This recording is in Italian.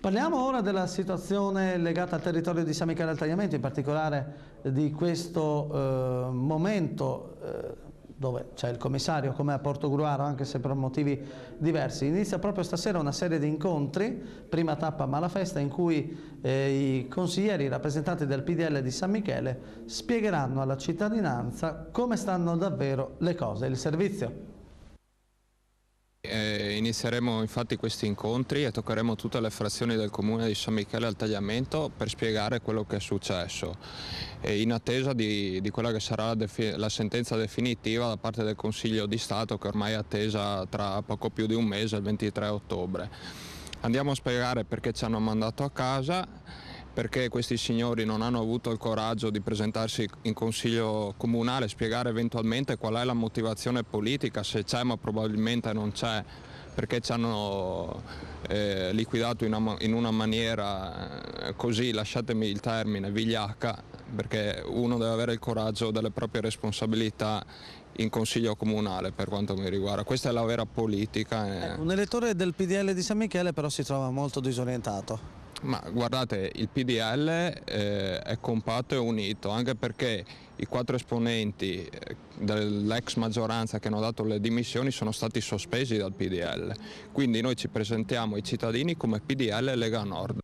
Parliamo ora della situazione legata al territorio di San Michele al Tagliamento, in particolare di questo momento dove c'è il commissario come a Portogruaro, anche se per motivi diversi. Inizia proprio stasera una serie di incontri, prima tappa Malafesta, in cui i consiglieri, i rappresentanti del PDL di San Michele spiegheranno alla cittadinanza come stanno davvero le cose, il servizio. Inizieremo infatti questi incontri e toccheremo tutte le frazioni del comune di San Michele al Tagliamento per spiegare quello che è successo, in attesa di quella che sarà la sentenza definitiva da parte del Consiglio di Stato, che ormai è attesa tra poco più di un mese, il 23 ottobre. Andiamo a spiegare perché ci hanno mandato a casa, perché questi signori non hanno avuto il coraggio di presentarsi in consiglio comunale, spiegare eventualmente qual è la motivazione politica, se c'è ma probabilmente non c'è, perché ci hanno liquidato in una maniera così, lasciatemi il termine, vigliacca, perché uno deve avere il coraggio delle proprie responsabilità in consiglio comunale, per quanto mi riguarda. Questa è la vera politica. Un elettore del PDL di San Michele però si trova molto disorientato. Ma guardate, il PDL è compatto e unito, anche perché i 4 esponenti dell'ex maggioranza che hanno dato le dimissioni sono stati sospesi dal PDL. Quindi noi ci presentiamo ai cittadini come PDL Lega Nord.